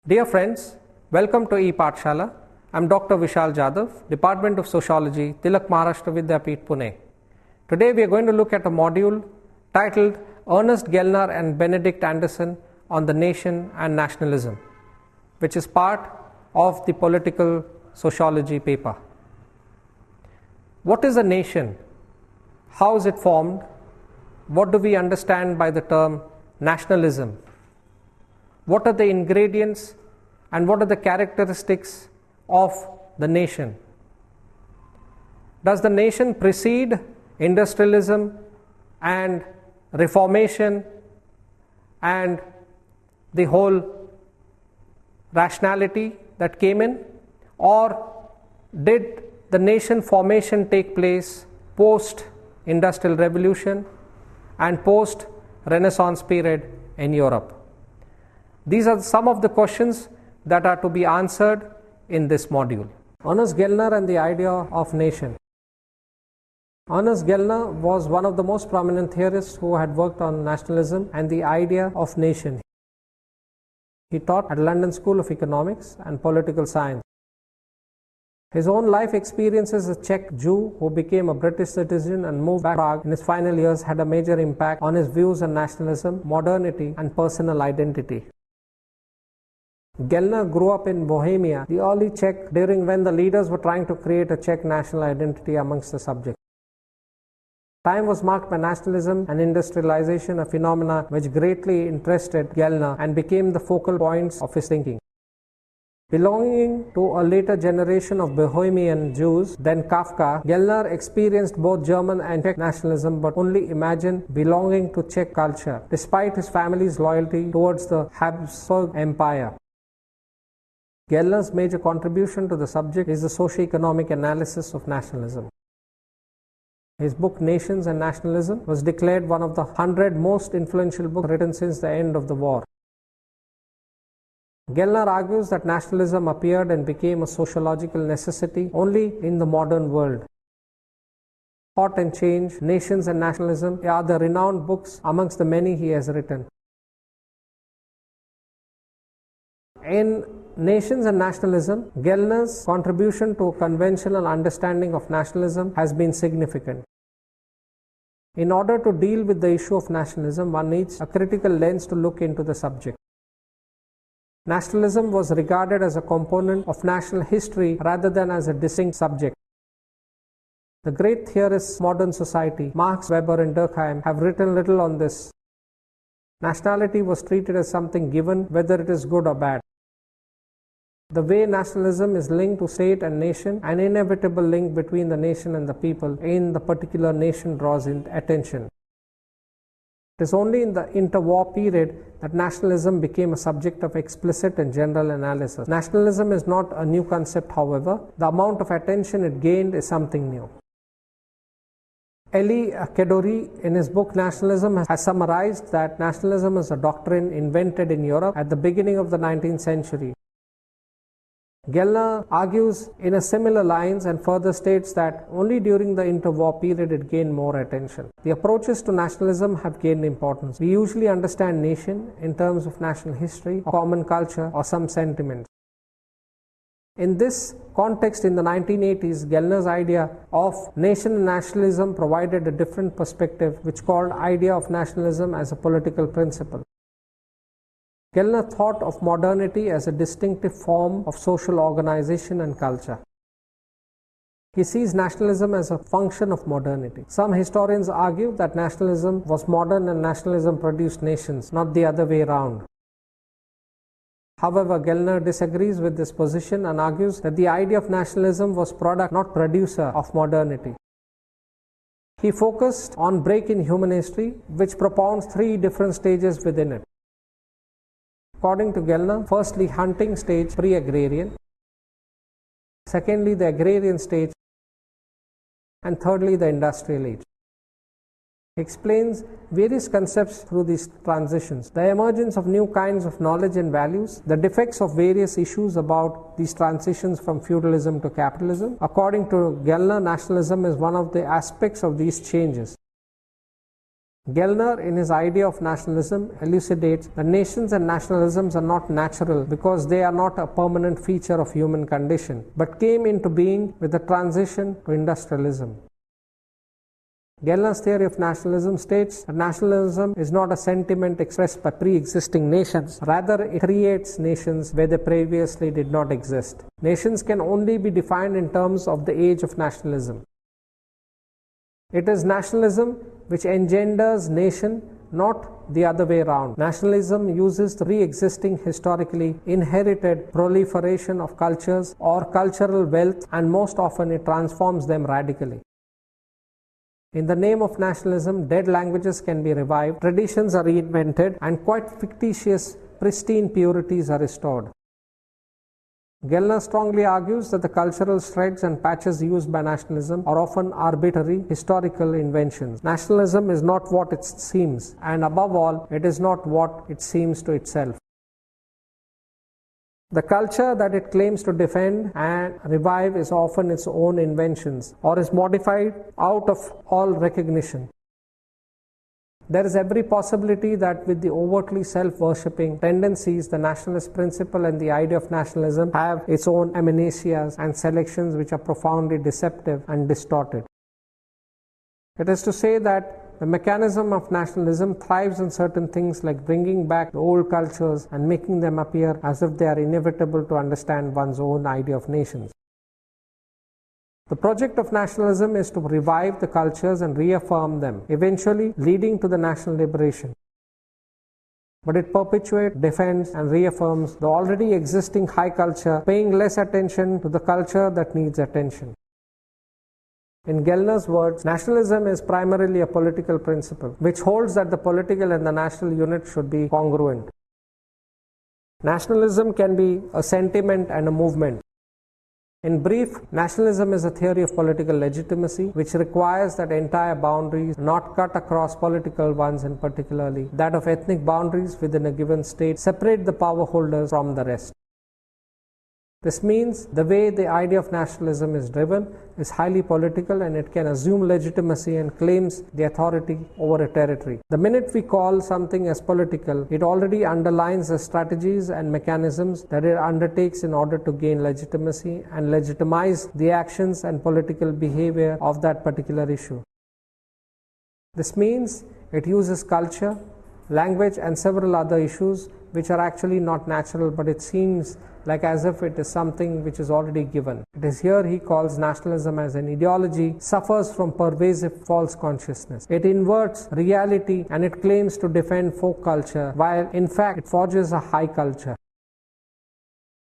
Dear friends, welcome to E-Pathshala. I am Dr. Vishal Jadhav, Department of Sociology, Tilak Maharashtra Vidyapeeth, Pune. Today we are going to look at a module titled Ernest Gellner and Benedict Anderson on the Nation and Nationalism, which is part of the political sociology paper. What is a nation? How is it formed? What do we understand by the term nationalism? What are the ingredients and what are the characteristics of the nation? Does the nation precede industrialism and reformation and the whole rationality that came in, or did the nation formation take place post industrial revolution and post Renaissance period in Europe? These are some of the questions that are to be answered in this module. Ernest Gellner and the idea of nation. Ernest Gellner was one of the most prominent theorists who had worked on nationalism and the idea of nation. He taught at London School of Economics and Political Science. His own life experience as a Czech Jew who became a British citizen and moved back to Prague in his final years had a major impact on his views on nationalism, modernity, and personal identity. Gellner grew up in Bohemia, the early Czech, during when the leaders were trying to create a Czech national identity amongst the subjects. Time was marked by nationalism and industrialization, a phenomena which greatly interested Gellner and became the focal points of his thinking. Belonging to a later generation of Bohemian Jews than Kafka, Gellner experienced both German and Czech nationalism but only imagined belonging to Czech culture, despite his family's loyalty towards the Habsburg Empire. Gellner's major contribution to the subject is the socio-economic analysis of nationalism. His book Nations and Nationalism was declared one of the 100 most influential books written since the end of the war. Gellner argues that nationalism appeared and became a sociological necessity only in the modern world. Thought and Change, Nations and Nationalism are the renowned books amongst the many he has written. In Nations and Nationalism, Gellner's contribution to a conventional understanding of nationalism has been significant. In order to deal with the issue of nationalism, one needs a critical lens to look into the subject. Nationalism was regarded as a component of national history rather than as a distinct subject. The great theorists of modern society, Marx, Weber, and Durkheim, have written little on this. Nationality was treated as something given, whether it is good or bad. The way nationalism is linked to state and nation, an inevitable link between the nation and the people in the particular nation draws attention. It is only in the interwar period that nationalism became a subject of explicit and general analysis. Nationalism is not a new concept, however. The amount of attention it gained is something new. Elie Kedourie, in his book Nationalism, has summarized that nationalism is a doctrine invented in Europe at the beginning of the 19th century. Gellner argues in a similar lines and further states that only during the interwar period it gained more attention. The approaches to nationalism have gained importance. We usually understand nation in terms of national history, common culture, or some sentiments. In this context, in the 1980s, Gellner's idea of nation and nationalism provided a different perspective, which called idea of nationalism as a political principle. Gellner thought of modernity as a distinctive form of social organization and culture. He sees nationalism as a function of modernity. Some historians argue that nationalism was modern and nationalism produced nations, not the other way around. However, Gellner disagrees with this position and argues that the idea of nationalism was product, not producer, of modernity. He focused on break in human history, which propounds three different stages within it. According to Gellner, firstly, hunting stage, pre-agrarian. Secondly, the agrarian stage. And thirdly, the industrial age. He explains various concepts through these transitions. The emergence of new kinds of knowledge and values, the defects of various issues about these transitions from feudalism to capitalism. According to Gellner, nationalism is one of the aspects of these changes. Gellner, in his idea of nationalism, elucidates that nations and nationalisms are not natural because they are not a permanent feature of human condition, but came into being with the transition to industrialism. Gellner's theory of nationalism states that nationalism is not a sentiment expressed by pre-existing nations. Rather, it creates nations where they previously did not exist. Nations can only be defined in terms of the age of nationalism. It is nationalism which engenders nation, not the other way around. Nationalism uses the pre-existing historically inherited proliferation of cultures or cultural wealth, and most often it transforms them radically. In the name of nationalism, dead languages can be revived, traditions are reinvented, and quite fictitious, pristine purities are restored. Gellner strongly argues that the cultural shreds and patches used by nationalism are often arbitrary, historical inventions. Nationalism is not what it seems, and above all, it is not what it seems to itself. The culture that it claims to defend and revive is often its own inventions or is modified out of all recognition. There is every possibility that with the overtly self-worshipping tendencies, the nationalist principle and the idea of nationalism have its own emanations and selections which are profoundly deceptive and distorted. It is to say that the mechanism of nationalism thrives on certain things like bringing back the old cultures and making them appear as if they are inevitable to understand one's own idea of nations. The project of nationalism is to revive the cultures and reaffirm them, eventually leading to the national liberation. But it perpetuates, defends, and reaffirms the already existing high culture, paying less attention to the culture that needs attention. In Gellner's words, nationalism is primarily a political principle, which holds that the political and the national unit should be congruent. Nationalism can be a sentiment and a movement. In brief, nationalism is a theory of political legitimacy, which requires that entire boundaries not cut across political ones, and particularly that of ethnic boundaries within a given state, separate the power holders from the rest. This means the way the idea of nationalism is driven is highly political, and it can assume legitimacy and claims the authority over a territory. The minute we call something as political, it already underlines the strategies and mechanisms that it undertakes in order to gain legitimacy and legitimize the actions and political behavior of that particular issue. This means it uses culture, language, and several other issues which are actually not natural, but it seems like as if it is something which is already given. It is here he calls nationalism as an ideology, suffers from pervasive false consciousness. It inverts reality and it claims to defend folk culture, while in fact it forges a high culture.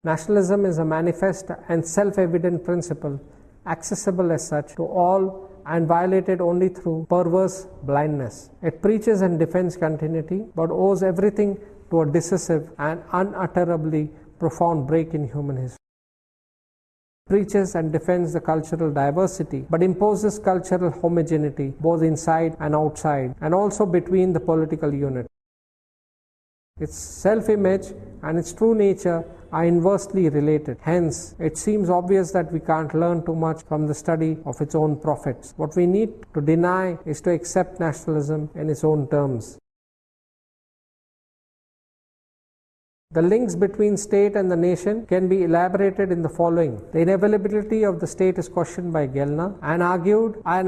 Nationalism is a manifest and self-evident principle, accessible as such to all and violated only through perverse blindness. It preaches and defends continuity, but owes everything to a decisive and unutterably profound break in human history. Preaches and defends the cultural diversity, but imposes cultural homogeneity both inside and outside, and also between the political unit. Its self-image and its true nature are inversely related. Hence, it seems obvious that we can't learn too much from the study of its own prophets. What we need to deny is to accept nationalism in its own terms. The links between state and the nation can be elaborated in the following. The inevitability of the state is questioned by Gellner and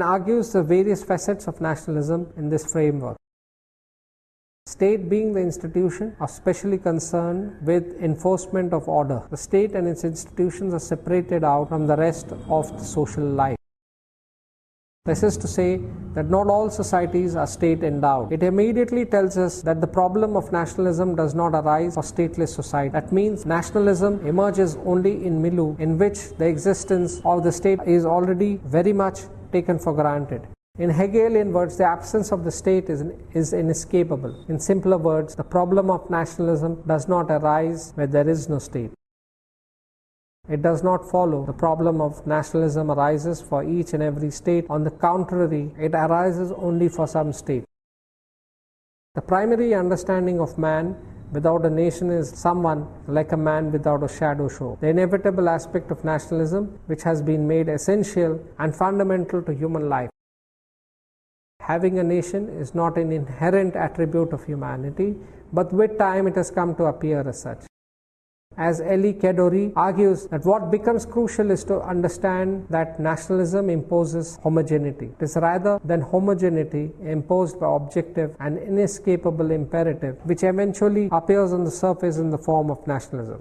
argues the various facets of nationalism in this framework. State being the institution are specially concerned with enforcement of order. The state and its institutions are separated out from the rest of the social life. This is to say that not all societies are state endowed. It immediately tells us that the problem of nationalism does not arise for stateless society. That means nationalism emerges only in milieu in which the existence of the state is very much taken for granted. In Hegelian words, the absence of the state is inescapable. In simpler words, the problem of nationalism does not arise where there is no state. It does not follow the problem of nationalism arises for each and every state. On the contrary, it arises only for some state. The primary understanding of man without a nation is someone like a man without a shadow show. The inevitable aspect of nationalism, which has been made essential and fundamental to human life. Having a nation is not an inherent attribute of humanity, but with time it has come to appear as such. As Elie Kedori argues that what becomes crucial is to understand that nationalism imposes homogeneity. It is rather than homogeneity imposed by objective and inescapable imperative, which eventually appears on the surface in the form of nationalism.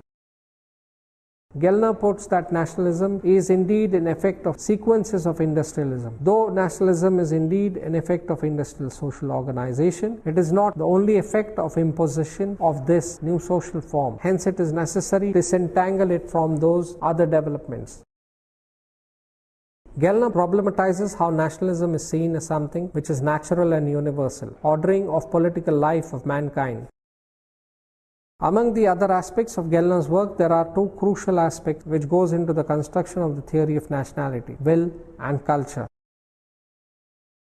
Gellner puts that nationalism is indeed an effect of sequences of industrialism. Though nationalism is indeed an effect of industrial social organization, it is not the only effect of imposition of this new social form. Hence, it is necessary to disentangle it from those other developments. Gellner problematizes how nationalism is seen as something which is natural and universal, ordering of political life of mankind. Among the other aspects of Gellner's work, there are two crucial aspects which goes into the construction of the theory of nationality: will and culture.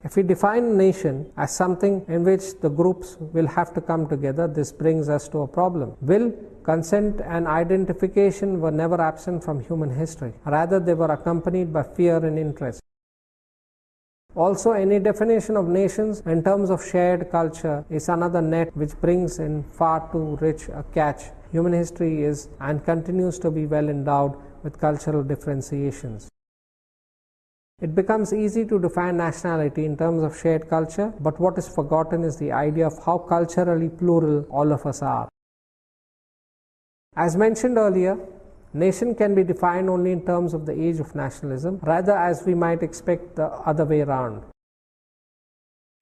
If we define a nation as something in which the groups will have to come together, this brings us to a problem. Will, consent and identification were never absent from human history. Rather, they were accompanied by fear and interest. Also, any definition of nations in terms of shared culture is another net which brings in far too rich a catch. Human history is and continues to be well endowed with cultural differentiations. It becomes easy to define nationality in terms of shared culture, but what is forgotten is the idea of how culturally plural all of us are. As mentioned earlier, nation can be defined only in terms of the age of nationalism, rather as we might expect the other way around.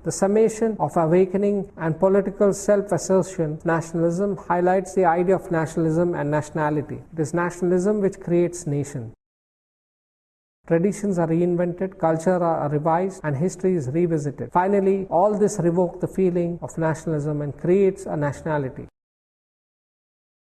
The summation of awakening and political self-assertion, nationalism, highlights the idea of nationalism and nationality. It is nationalism which creates nation. Traditions are reinvented, culture are revised, and history is revisited. Finally, all this revokes the feeling of nationalism and creates a nationality.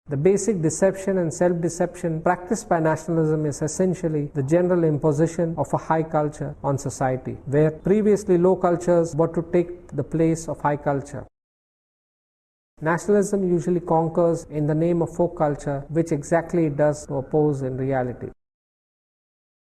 The basic deception and self-deception practiced by nationalism is essentially the general imposition of a high culture on society, where previously low cultures were to take the place of high culture. Nationalism usually conquers in the name of folk culture, which exactly it does to oppose in reality.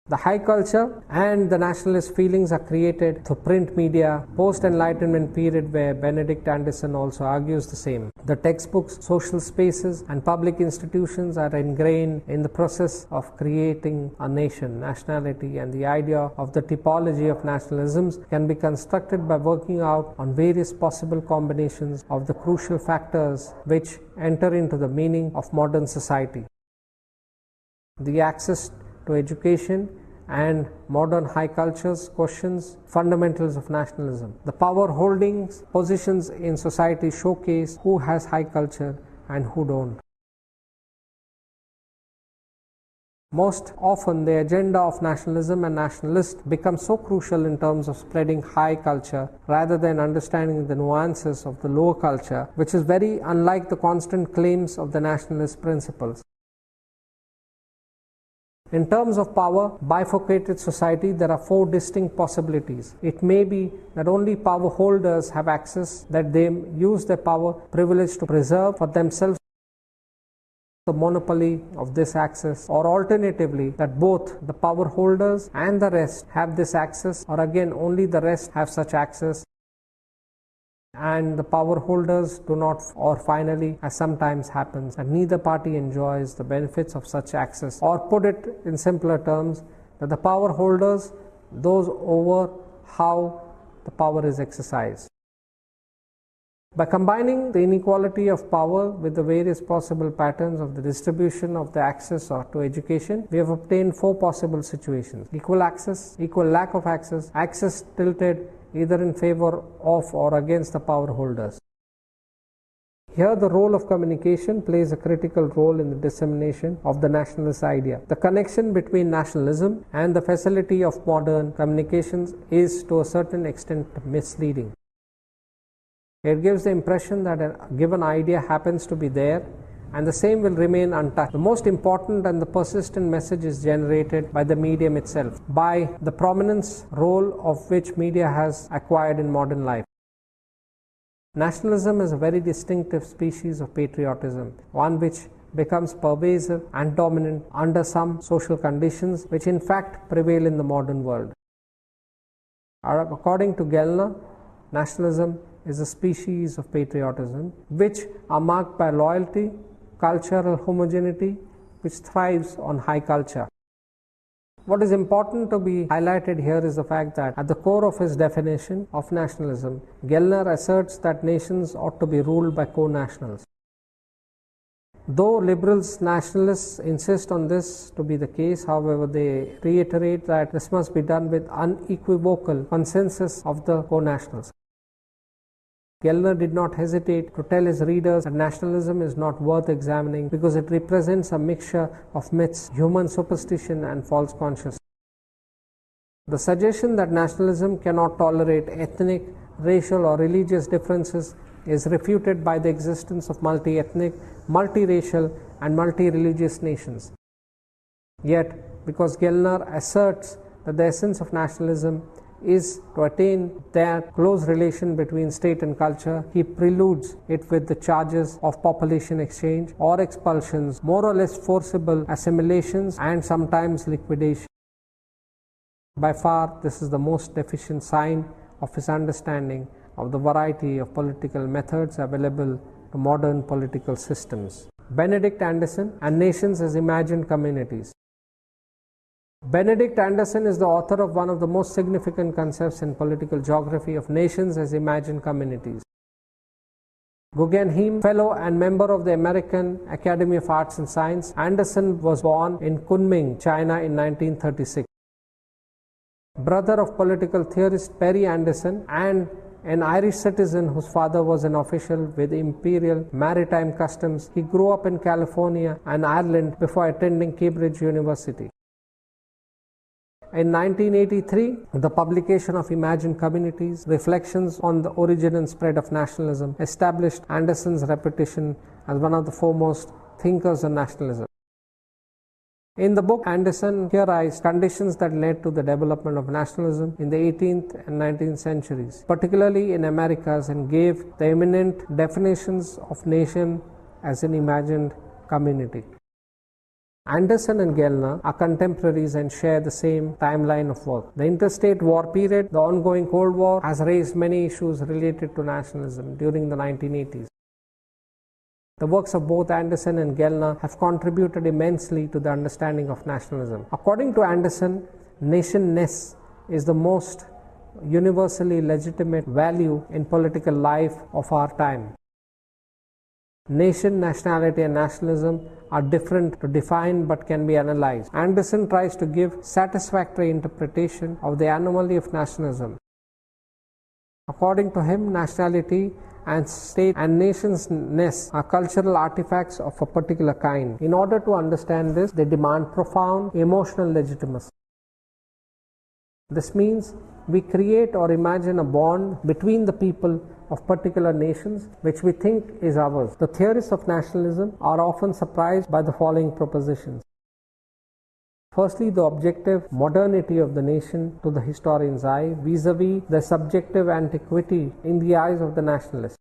The high culture and the nationalist feelings are created through print media, post-Enlightenment period, where Benedict also argues the same. The textbooks, social spaces and public institutions are ingrained in the process of creating a nation, nationality, and the idea of the typology of nationalisms can be constructed by working out on various possible combinations of the crucial factors which enter into the meaning of modern society. The access to education and modern high cultures questions fundamentals of nationalism. The power holdings positions in society showcase who has high culture and who don't. Most often the agenda of nationalism and nationalists becomes so crucial in terms of spreading high culture rather than understanding the nuances of the lower culture, which is very unlike the constant claims of the nationalist principles. In terms of power, bifurcated society, there are four distinct possibilities. It may be that only power holders have access, that they use their power privilege to preserve for themselves the monopoly of this access, or alternatively, that both the power holders and the rest have this access, or again only the rest have such access and the power holders do not, or finally, as sometimes happens, that neither party enjoys the benefits of such access. Or put it in simpler terms, that the power holders, those over how the power is exercised. By combining the inequality of power with the various possible patterns of the distribution of the access or to education, we have obtained four possible situations: equal access, equal lack of access, access tilted either in favor of or against the power holders. Here the role of communication plays a critical role in the dissemination of the nationalist idea. The connection between nationalism and the facility of modern communications is to a certain extent misleading. It gives the impression that a given idea happens to be there and the same will remain untouched. The most important and the persistent message is generated by the medium itself, by the prominence role of which media has acquired in modern life. Nationalism is a very distinctive species of patriotism, one which becomes pervasive and dominant under some social conditions which in fact prevail in the modern world. According to Gellner, Nationalism is a species of patriotism which are marked by loyalty, cultural homogeneity, which thrives on high culture. What is important to be highlighted here is the fact that at the core of his definition of nationalism, Gellner asserts that nations ought to be ruled by co-nationals. Though liberals nationalists insist on this to be the case, however, they reiterate that this must be done with unequivocal consensus of the co-nationals. Gellner did not hesitate to tell his readers that nationalism is not worth examining because it represents a mixture of myths, human superstition, and false consciousness. The suggestion that nationalism cannot tolerate ethnic, racial, or religious differences is refuted by the existence of multi-ethnic, multiracial, and multi-religious nations. Yet, because Gellner asserts that the essence of nationalism is to attain that close relation between state and culture, he preludes it with the charges of population exchange or expulsions, more or less forcible assimilations, and sometimes liquidation. By far, this is the most deficient sign of his understanding of the variety of political methods available to modern political systems. Benedict Anderson and Nations as Imagined Communities. Benedict Anderson is the author of one of the most significant concepts in political geography of nations as imagined communities. Guggenheim Fellow and member of the American Academy of Arts and Science, Anderson was born in Kunming, China in 1936. Brother of political theorist Perry Anderson and an Irish citizen whose father was an official with Imperial Maritime Customs, he grew up in California and Ireland before attending Cambridge University. In 1983, the publication of Imagined Communities, Reflections on the Origin and Spread of Nationalism, established Anderson's reputation as one of the foremost thinkers on nationalism. In the book, Anderson theorized conditions that led to the development of nationalism in the 18th and 19th centuries, particularly in Americas, and gave the eminent definitions of nation as an imagined community. Anderson and Gellner are contemporaries and share the same timeline of work. The interstate war period, the ongoing Cold War, has raised many issues related to nationalism during the 1980s. The works of both Anderson and Gellner have contributed immensely to the understanding of nationalism. According to Anderson, nationness is the most universally legitimate value in political life of our time. Nation, nationality, and nationalism are different to define but can be analyzed. Anderson tries to give satisfactory interpretation of the anomaly of nationalism. According to him, nationality and state and nationness are cultural artifacts of a particular kind. In order to understand this, they demand profound emotional legitimacy. This means we create or imagine a bond between the people of particular nations which we think is ours. The theorists of nationalism are often surprised by the following propositions. Firstly, the objective modernity of the nation to the historian's eye vis-a-vis the subjective antiquity in the eyes of the nationalist.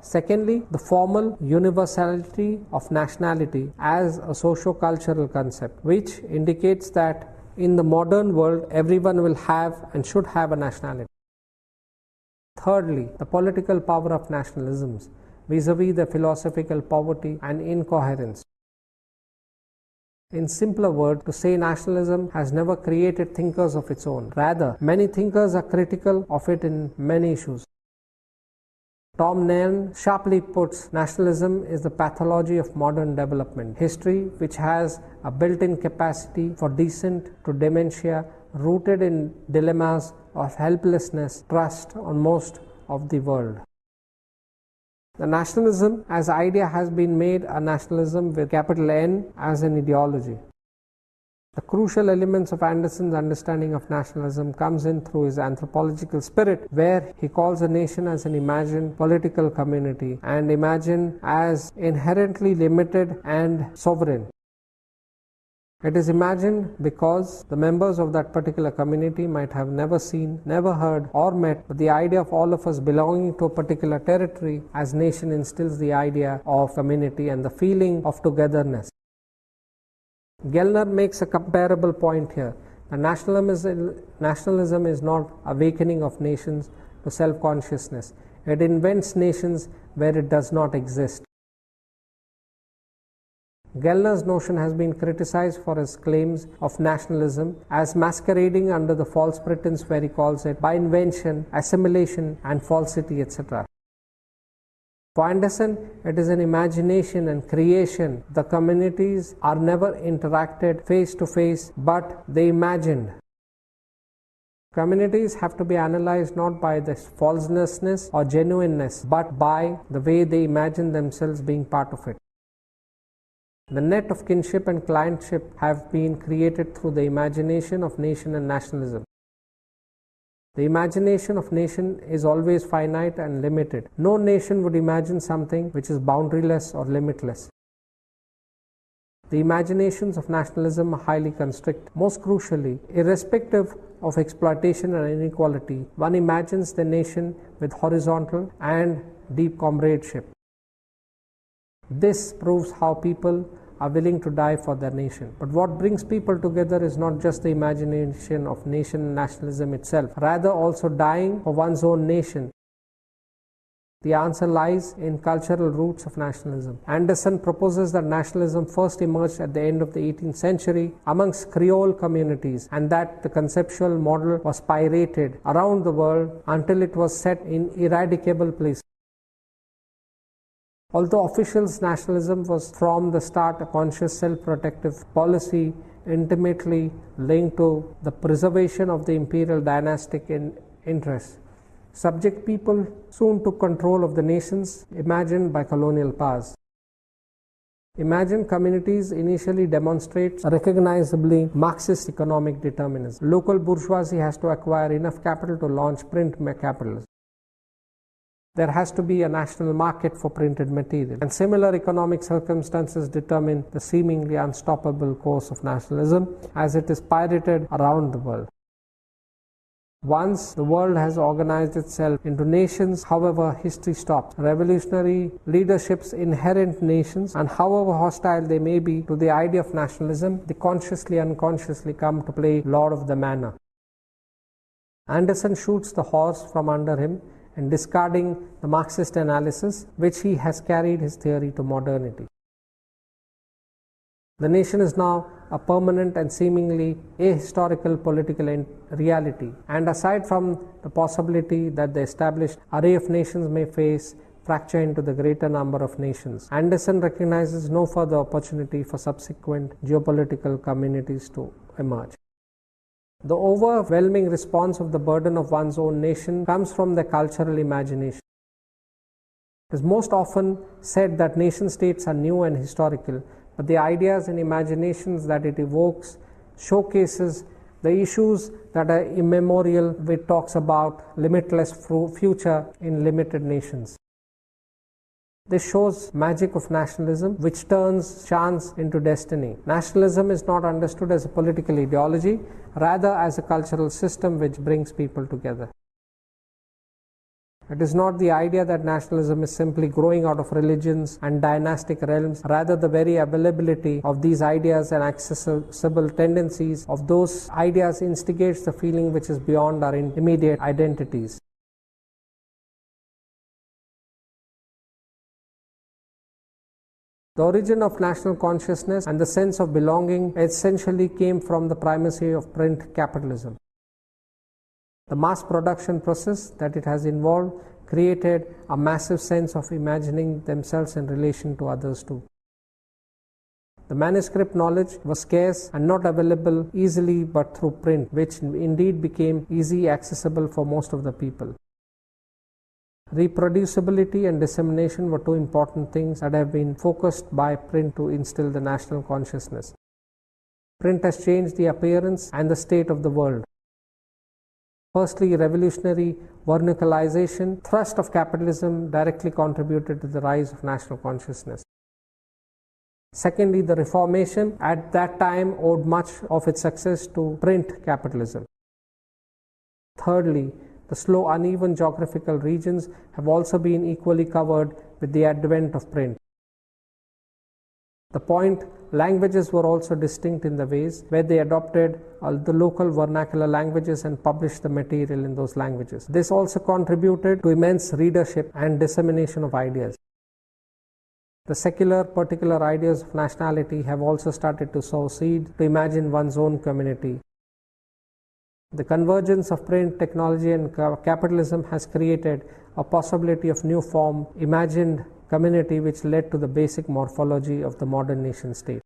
Secondly, the formal universality of nationality as a socio-cultural concept, which indicates that in the modern world everyone will have and should have a nationality. Thirdly, the political power of nationalisms vis-a-vis the philosophical poverty and incoherence. In simpler words, to say nationalism has never created thinkers of its own. Rather, many thinkers are critical of it in many issues. Tom Nairn sharply puts, nationalism is the pathology of modern development. History, which has a built-in capacity for descent to dementia, rooted in dilemmas of helplessness, trust on most of the world. The nationalism as idea has been made a nationalism with capital N as an ideology. The crucial elements of Anderson's understanding of nationalism comes in through his anthropological spirit, where he calls a nation as an imagined political community and imagined as inherently limited and sovereign. It is imagined because the members of that particular community might have never seen, never heard or met, but the idea of all of us belonging to a particular territory as nation instills the idea of community and the feeling of togetherness. Gellner makes a comparable point here. The nationalism is not awakening of nations, to self-consciousness. It invents nations where it does not exist. Gellner's notion has been criticized for his claims of nationalism as masquerading under the false pretense where he calls it by invention, assimilation and falsity, etc. For Anderson, it is an imagination and creation. The communities are never interacted face to face, but they imagined. Communities have to be analyzed not by the falseness or genuineness, but by the way they imagine themselves being part of it. The net of kinship and clientship have been created through the imagination of nation and nationalism. The imagination of nation is always finite and limited. No nation would imagine something which is boundaryless or limitless. The imaginations of nationalism are highly constricted. Most crucially, irrespective of exploitation and inequality, one imagines the nation with horizontal and deep comradeship. This proves how people are willing to die for their nation. But what brings people together is not just the imagination of nation and nationalism itself, rather also dying for one's own nation. The answer lies in cultural roots of nationalism. Anderson proposes that nationalism first emerged at the end of the 18th century amongst Creole communities, and that the conceptual model was pirated around the world until it was set in eradicable places. Although officials' nationalism was from the start a conscious self-protective policy intimately linked to the preservation of the imperial dynastic interests, subject people soon took control of the nations imagined by colonial powers. Imagined communities initially demonstrate a recognizably Marxist economic determinism. Local bourgeoisie has to acquire enough capital to launch print capitalism. There has to be a national market for printed material, and similar economic circumstances determine the seemingly unstoppable course of nationalism as it is pirated around the world. Once the world has organized itself into nations, however, history stops. Revolutionary leaderships inherent nations, and however hostile they may be to the idea of nationalism, they consciously unconsciously come to play lord of the manor. Anderson shoots the horse from under him and discarding the Marxist analysis, which he has carried his theory to modernity. The nation is now a permanent and seemingly ahistorical political reality, and aside from the possibility that the established array of nations may face fracture into the greater number of nations, Anderson recognizes no further opportunity for subsequent geopolitical communities to emerge. The overwhelming response of the burden of one's own nation comes from the cultural imagination. It is most often said that nation states are new and historical, but the ideas and imaginations that it evokes showcases the issues that are immemorial, which talks about limitless future in limited nations. This shows magic of nationalism, which turns chance into destiny. Nationalism is not understood as a political ideology, rather as a cultural system which brings people together. It is not the idea that nationalism is simply growing out of religions and dynastic realms, rather the very availability of these ideas and accessible tendencies of those ideas instigates the feeling which is beyond our immediate identities. The origin of national consciousness and the sense of belonging essentially came from the primacy of print capitalism. The mass production process that it has involved created a massive sense of imagining themselves in relation to others too. The manuscript knowledge was scarce and not available easily but through print, which indeed became easily accessible for most of the people. Reproducibility and dissemination were two important things that have been focused by print to instill the national consciousness. Print has changed the appearance and the state of the world. Firstly, revolutionary verticalization, thrust of capitalism directly contributed to the rise of national consciousness. Secondly, the Reformation at that time owed much of its success to print capitalism. Thirdly, the slow, uneven geographical regions have also been equally covered with the advent of print. The point, languages were also distinct in the ways where they adopted the local vernacular languages and published the material in those languages. This also contributed to immense readership and dissemination of ideas. The secular, particular ideas of nationality have also started to sow seed to imagine one's own community. The convergence of print technology and capitalism has created a possibility of new form, imagined community, which led to the basic morphology of the modern nation state.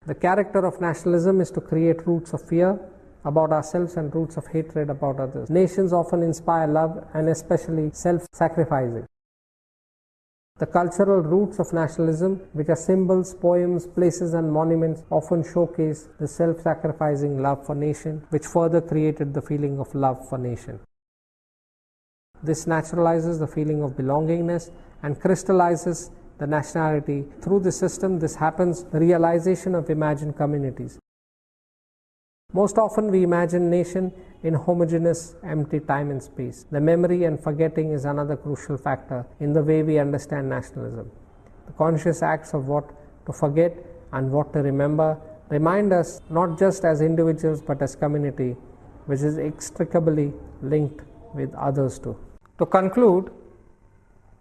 The character of nationalism is to create roots of fear about ourselves and roots of hatred about others. Nations often inspire love and especially self-sacrificing. The cultural roots of nationalism, which are symbols, poems, places and monuments, often showcase the self-sacrificing love for nation, which further created the feeling of love for nation. This naturalizes the feeling of belongingness and crystallizes the nationality. Through the system, this happens the realization of imagined communities. Most often we imagine nation in homogeneous, empty time and space. The memory and forgetting is another crucial factor in the way we understand nationalism. The conscious acts of what to forget and what to remember remind us not just as individuals but as community, which is inextricably linked with others too. To conclude,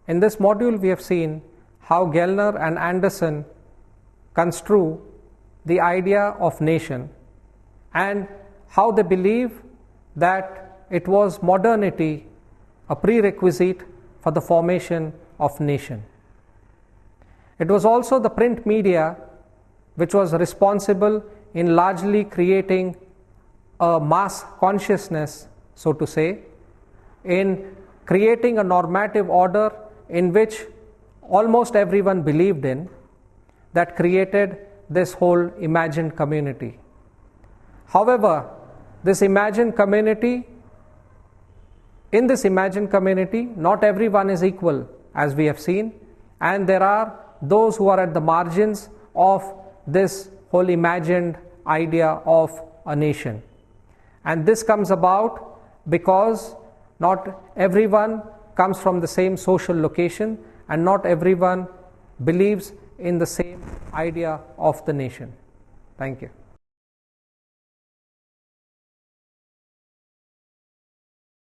in this module we have seen how Gellner and Anderson construe the idea of nation and how they believe that it was modernity a prerequisite for the formation of nation. It was also the print media which was responsible in largely creating a mass consciousness, so to say, in creating a normative order in which almost everyone believed in, that created this whole imagined community. However, this imagined community, in this imagined community, not everyone is equal, as we have seen, and there are those who are at the margins of this whole imagined idea of a nation. And this comes about because not everyone comes from the same social location and not everyone believes in the same idea of the nation. Thank you.